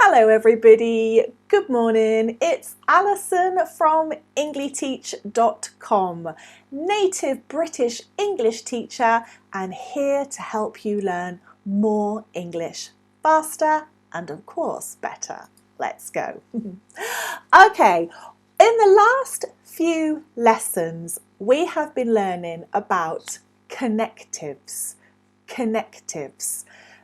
Hello everybody, good morning. It's Alison from Engli-teach.com, native British English teacher and here to help you learn more English faster and of course better. Let's go. Okay, in the last few lessons we have been learning about connectives.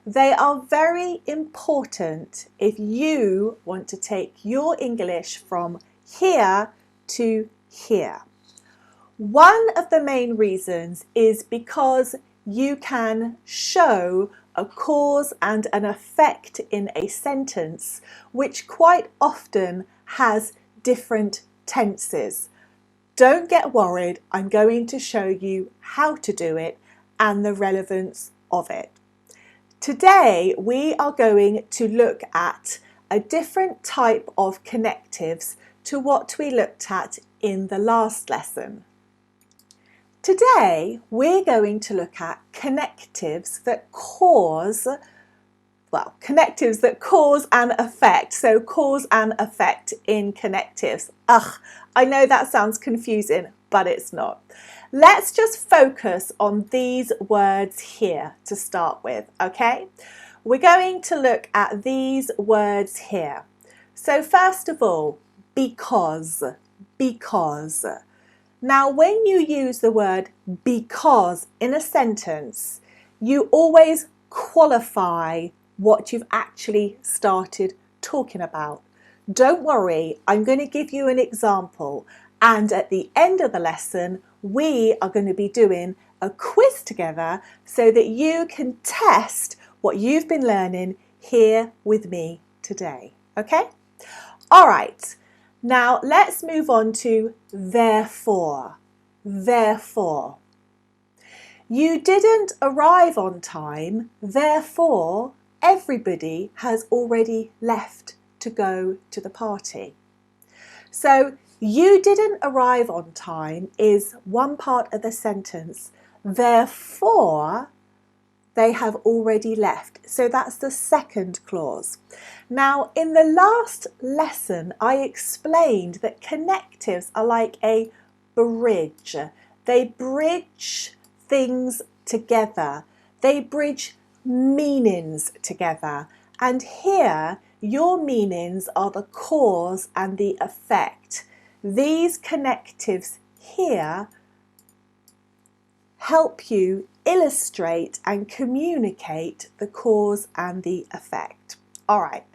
They are very important if you want to take your English from here to here. One of the main reasons is because you can show a cause and an effect in a sentence which quite often has different tenses. Don't get worried, I'm going to show you how to do it and the relevance of it. Today we are going to look at a different type of connectives to what we looked at in the last lesson. Today we're going to look at connectives that cause, connectives that cause an effect. So cause and effect in connectives. I know that sounds confusing, but it's not. Let's just focus on these words here to start with, okay? We're going to look at these words here. So first of all, because. Now when you use the word because in a sentence, you always qualify what you've actually started talking about. Don't worry, I'm going to give you an example, and at the end of the lesson we are going to be doing a quiz together so that you can test what you've been learning here with me today. Okay? All right. Now let's move on to therefore. Therefore. You didn't arrive on time, therefore everybody has already left to go to the party. So you didn't arrive on time is one part of the sentence. Therefore, they have already left. So that's the second clause. Now, in the last lesson, I explained that connectives are like a bridge. They bridge things together. They bridge meanings together. And here, your meanings are the cause and the effect. These connectives here help you illustrate and communicate the cause and the effect. All right.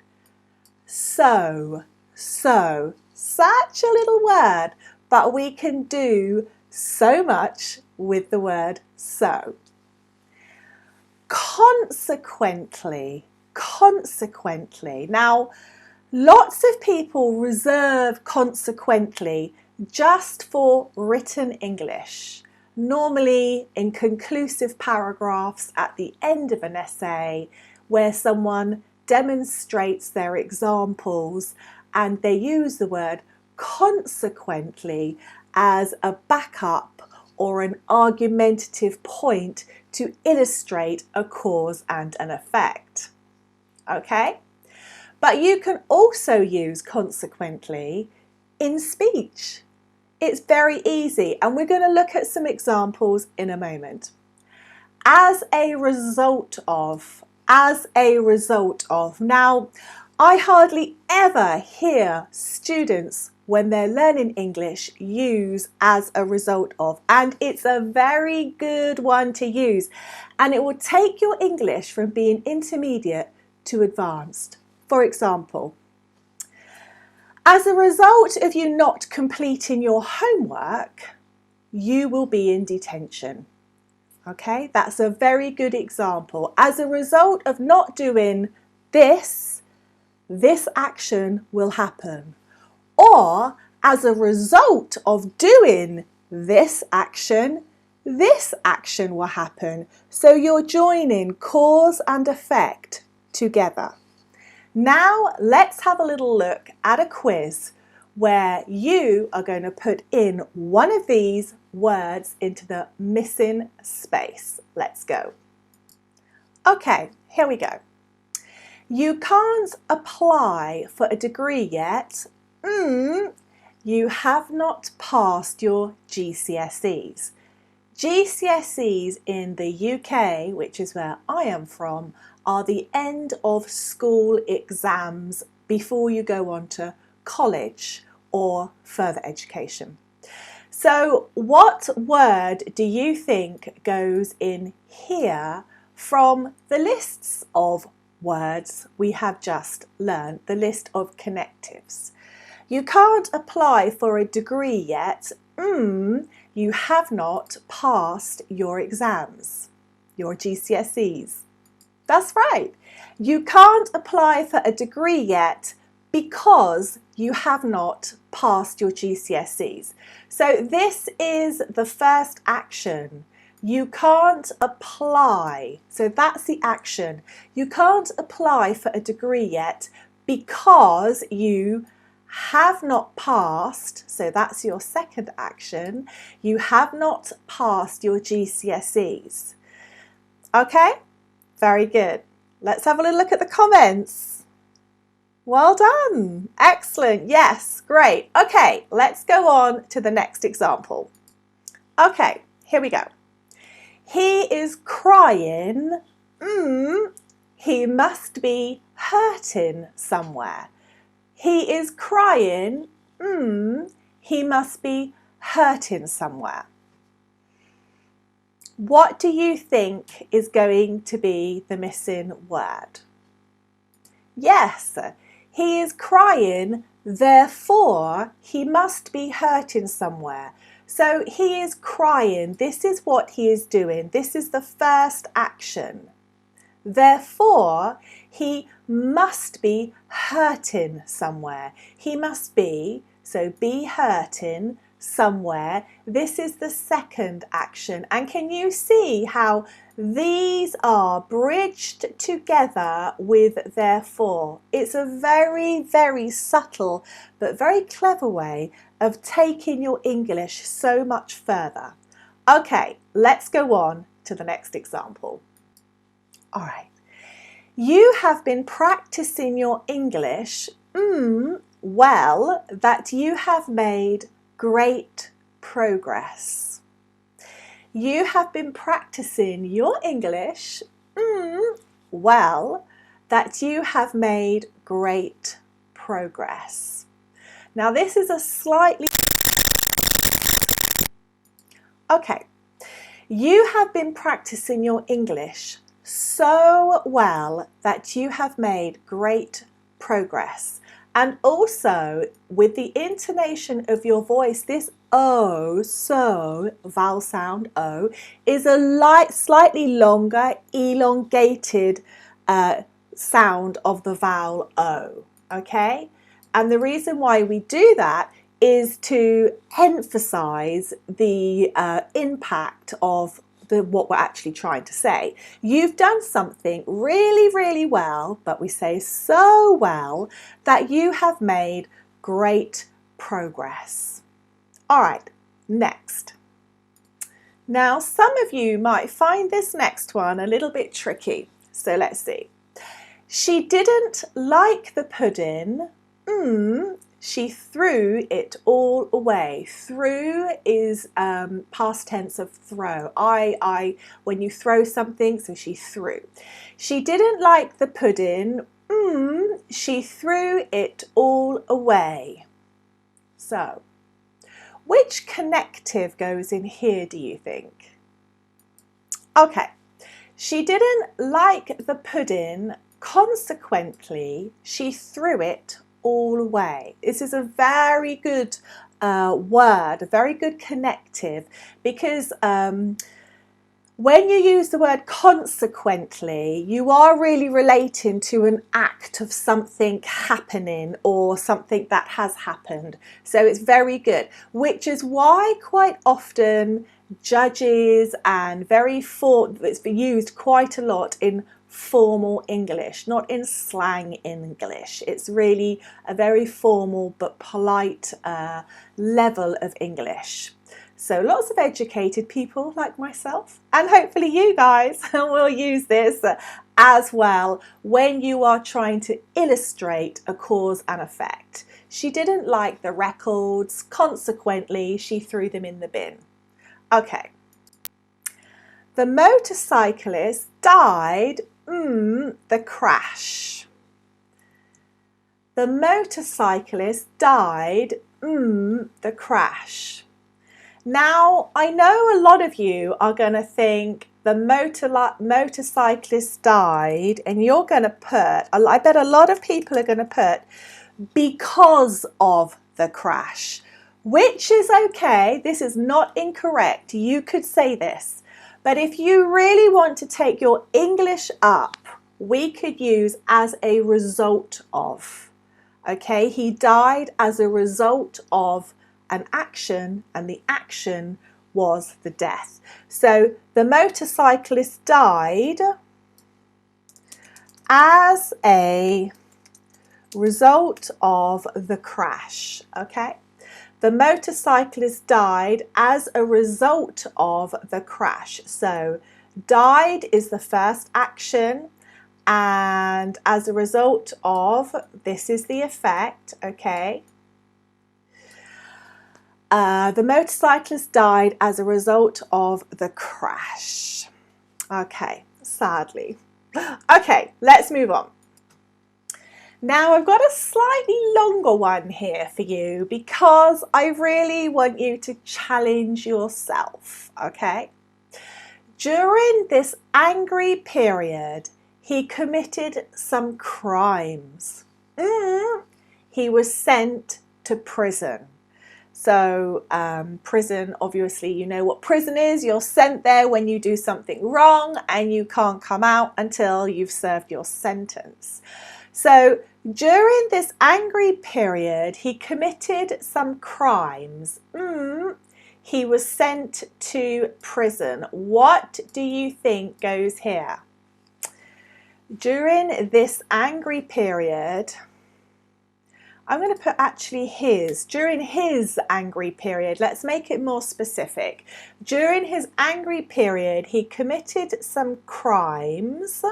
So, such a little word, but we can do so much with the word so. Consequently. Now, lots of people reserve consequently just for written English, normally in conclusive paragraphs at the end of an essay where someone demonstrates their examples and they use the word consequently as a backup or an argumentative point to illustrate a cause and an effect. Okay? But you can also use consequently in speech. It's very easy and we're going to look at some examples in a moment. As a result of. Now, I hardly ever hear students when they're learning English use as a result of, and it's a very good one to use and it will take your English from being intermediate to advanced. For example, as a result of you not completing your homework, you will be in detention. Okay, that's a very good example. As a result of not doing this, this action will happen. Or as a result of doing this action will happen. So you're joining cause and effect together. Now let's have a little look at a quiz where you are going to put in one of these words into the missing space. Let's go. Okay, here we go. You can't apply for a degree yet. You have not passed your GCSEs. GCSEs in the UK, which is where I am from, are the end of school exams before you go on to college or further education. So what word do you think goes in here from the lists of words we have just learned, the list of connectives? You can't apply for a degree yet. You have not passed your exams, your GCSEs. That's right. You can't apply for a degree yet because you have not passed your GCSEs. So this is the first action. You can't apply. So that's the action. You can't apply for a degree yet because you have not passed. So that's your second action. You have not passed your GCSEs. Okay, very good. Let's have a little look at the comments. Well done. Excellent. Yes, great. Okay, let's go on to the next example. Okay, here we go. He is crying. He must be hurting somewhere. He is crying. He must be hurting somewhere. What do you think is going to be the missing word? Yes, he is crying, therefore he must be hurting somewhere. So he is crying, this is what he is doing, this is the first action. Therefore, he must be hurting somewhere. He must be, so be hurting somewhere. This is the second action. And can you see how these are bridged together with therefore? It's a very, very subtle but very clever way of taking your English so much further. Okay, let's go on to the next example. All right. You have been practicing your English, well, that you have made great progress. You have been practicing your English, well, that you have made great progress. Now this is a slightly... Okay, you have been practicing your English so well that you have made great progress. And also with the intonation of your voice, this O, so, vowel sound O, is a slightly longer, elongated sound of the vowel O, okay? And the reason why we do that is to emphasize the impact of what we're actually trying to say. You've done something really, really well, but we say so well that you have made great progress. All right, next. Now, some of you might find this next one a little bit tricky. So let's see. She didn't like the pudding. She threw it all away. Threw is past tense of throw. When you throw something, so she threw. She didn't like the pudding. She threw it all away. So, which connective goes in here, do you think? Okay, she didn't like the pudding. Consequently, she threw it all away. This is a very good word, a very good connective, because when you use the word consequently, you are really relating to an act of something happening or something that has happened. So it's very good, which is why quite often judges and it's used quite a lot in formal English, not in slang English. It's really a very formal but polite level of English. So lots of educated people like myself, and hopefully you guys will use this as well when you are trying to illustrate a cause and effect. She didn't like the records, consequently she threw them in the bin. Okay. The motorcyclist died, the crash. The motorcyclist died, the crash. Now, I know a lot of you are going to think the motorcyclist died, and you're going to put, I bet a lot of people are going to put, because of the crash, which is okay. This is not incorrect. You could say this. But if you really want to take your English up, we could use as a result of. Okay, he died as a result of an action, and the action was the death. So the motorcyclist died as a result of the crash. Okay, the motorcyclist died as a result of the crash. So died is the first action, and as a result of, this is the effect. Okay, the motorcyclist died as a result of the crash. Okay, sadly. Okay, let's move on. Now I've got a slightly longer one here for you because I really want you to challenge yourself, okay? During this angry period, he committed some crimes. He was sent to prison. So prison, obviously, you know what prison is. You're sent there when you do something wrong and you can't come out until you've served your sentence. So during this angry period, he committed some crimes. He was sent to prison. What do you think goes here? During this angry period, I'm going to put actually his. During his angry period, let's make it more specific. During his angry period, he committed some crimes.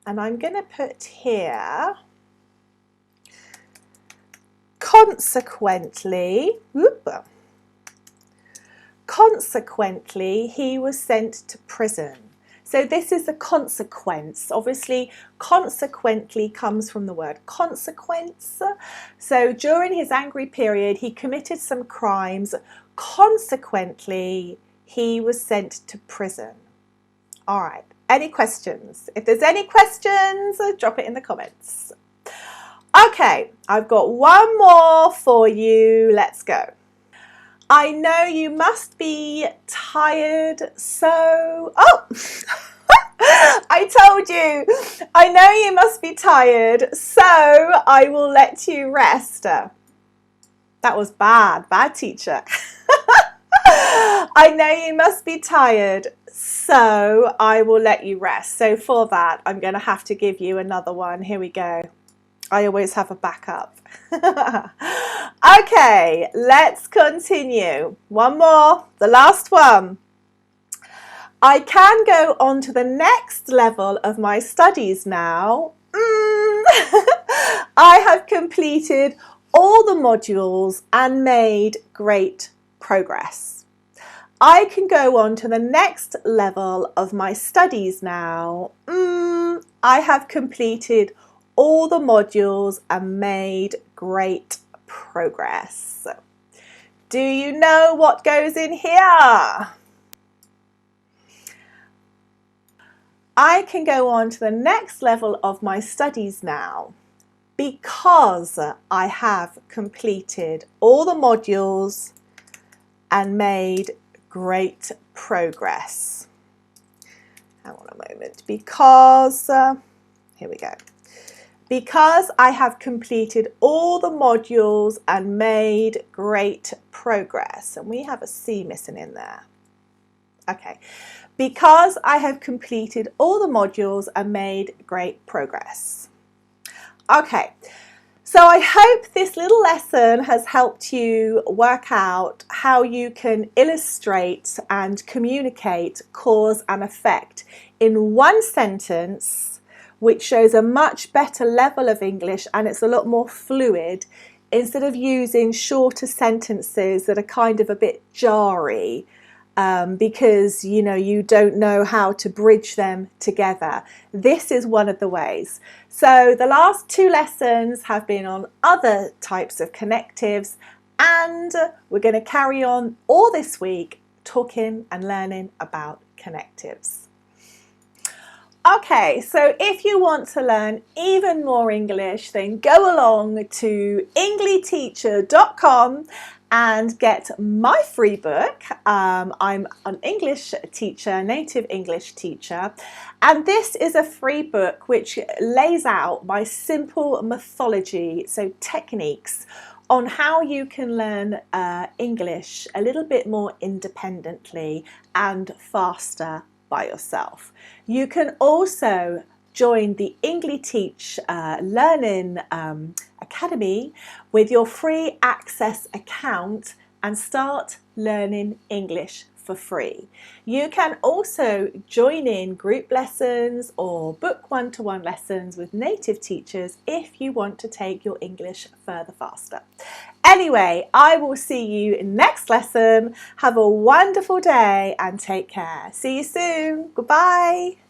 And I'm going to put here, consequently, he was sent to prison. So this is the consequence. Obviously, consequently comes from the word consequence. So during his angry period, he committed some crimes. Consequently, he was sent to prison. All right. Any questions? If there's any questions, drop it in the comments. Okay, I've got one more for you. Let's go. I know you must be tired, so... Oh! I told you! I know you must be tired, so I will let you rest. That was bad. Bad teacher. I know you must be tired, so I will let you rest. So for that, I'm going to have to give you another one. Here we go. I always have a backup. Okay, let's continue. One more, the last one. I can go on to the next level of my studies now. I have completed all the modules and made great progress. I can go on to the next level of my studies now. I have completed all the modules and made great progress. Do you know what goes in here? I can go on to the next level of my studies now because I have completed all the modules and made great progress. Hang on a moment. Because, here we go. Because I have completed all the modules and made great progress. And we have a C missing in there. Okay. Because I have completed all the modules and made great progress. Okay. So I hope this little lesson has helped you work out how you can illustrate and communicate cause and effect in one sentence, which shows a much better level of English and it's a lot more fluid, instead of using shorter sentences that are kind of a bit jarry. Because you don't know how to bridge them together. This is one of the ways. So the last 2 lessons have been on other types of connectives, and we're going to carry on all this week talking and learning about connectives. Okay, so if you want to learn even more English, then go along to Engli-teacher.com and get my free book. I'm an English teacher, native English teacher, and this is a free book which lays out my simple methodology, so techniques, on how you can learn English a little bit more independently and faster by yourself. You can also join the Engli-teach Learning Academy with your free access account and start learning English for free. You can also join in group lessons or book one-to-one lessons with native teachers if you want to take your English further faster. Anyway, I will see you next lesson. Have a wonderful day and take care. See you soon. Goodbye.